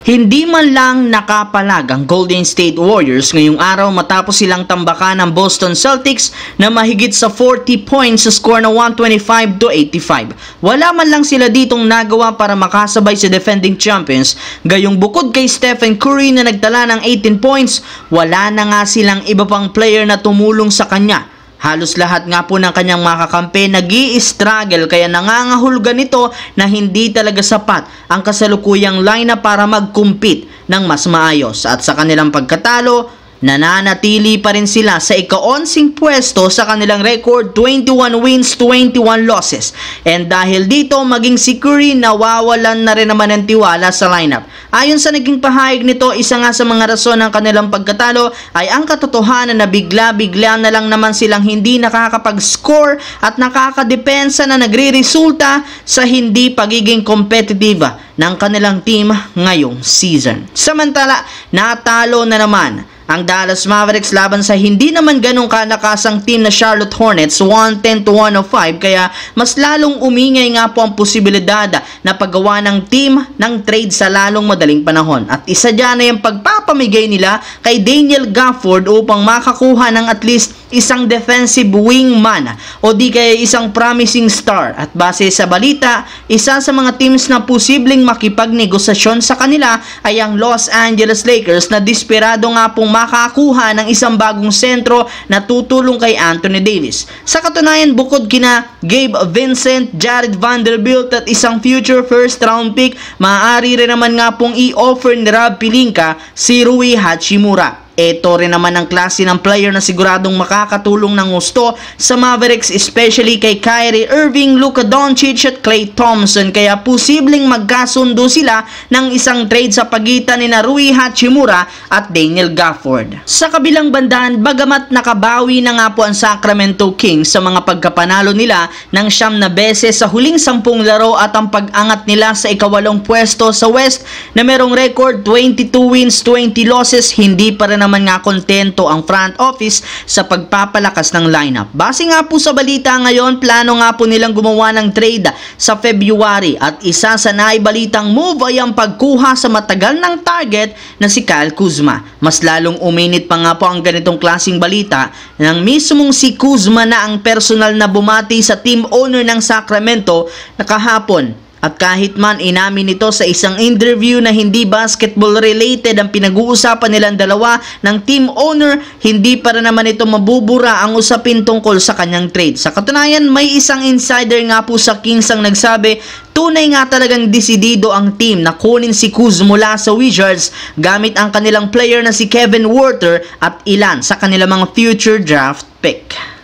Hindi man lang nakapalag ang Golden State Warriors ngayong araw matapos silang tambakan ng Boston Celtics na mahigit sa 40 points sa score na 125-85. Wala man lang sila ditong nagawa para makasabay sa defending champions, gayong bukod kay Stephen Curry na nagtala ng 18 points, wala na nga silang iba pang player na tumulong sa kanya. Halos lahat nga po ng kanyang mga kakampi nag-i-struggle kaya nangangahulugan nito na hindi talaga sapat ang kasalukuyang lineup para mag-compete ng mas maayos at sa kanilang pagkatalo, nananatili pa rin sila sa ika-11 pwesto sa kanilang record, 21 wins, 21 losses. And dahil dito, maging si Curry nawawalan na rin naman ng tiwala sa lineup. Ayon sa naging pahayag nito, isa nga sa mga rason ng kanilang pagkatalo ay ang katotohanan na bigla-bigla na lang naman silang hindi nakakapag-score at nakakadepensa na nagre-resulta sa hindi pagiging competitive ng kanilang team ngayong season. Samantala, natalo na naman ang Dallas Mavericks laban sa hindi naman ganong kalakasang team na Charlotte Hornets, 110-105, kaya mas lalong umingay nga po ang posibilidad na paggawa ng team ng trade sa lalong madaling panahon. At isa dyan ay ang pagpapamigay nila kay Daniel Gafford upang makakuha ng at least isang defensive wingman o di kaya isang promising star. At base sa balita, isa sa mga teams na posibleng makipagnegosasyon sa kanila ay ang Los Angeles Lakers na desperado nga pong makakuha ng isang bagong sentro na tutulong kay Anthony Davis. Sa katunayan, bukod kina Gabe Vincent, Jared Vanderbilt at isang future first round pick, maaari rin naman nga pong i-offer ni Rob Pelinka si Rui Hachimura. Ito rin naman ang klase ng player na siguradong makakatulong ng gusto sa Mavericks, especially kay Kyrie Irving, Luka Doncic at Klay Thompson, kaya posibleng magkasundo sila ng isang trade sa pagitan ni Rui Hachimura at Daniel Gafford. Sa kabilang bandaan, bagamat nakabawi na nga po ang Sacramento Kings sa mga pagkapanalo nila ng 9 na beses sa huling 10 laro at ang pag-angat nila sa ika-8 pwesto sa West na merong record 22 wins, 20 losses, hindi pa rin naman nga kontento ang front office sa pagpapalakas ng lineup. Base nga po sa balita ngayon, plano nga po nilang gumawa ng trade sa February at isa sa naibalitang move ay ang pagkuha sa matagal ng target na si Kyle Kuzma. Mas lalong uminit pa nga po ang ganitong klaseng balita nang mismong si Kuzma na ang personal na bumati sa team owner ng Sacramento na kahapon. At kahit man inamin nito sa isang interview na hindi basketball related ang pinag-uusapan nilang dalawa ng team owner, hindi pa rin naman ito mabubura ang usapin tungkol sa kanyang trade. Sa katunayan, may isang insider nga po sa Kings ang nagsabi, tunay nga talagang desidido ang team na kunin si Kuz mula sa Wizards gamit ang kanilang player na si Kevin Huerter at ilan sa kanilang mga future draft pick.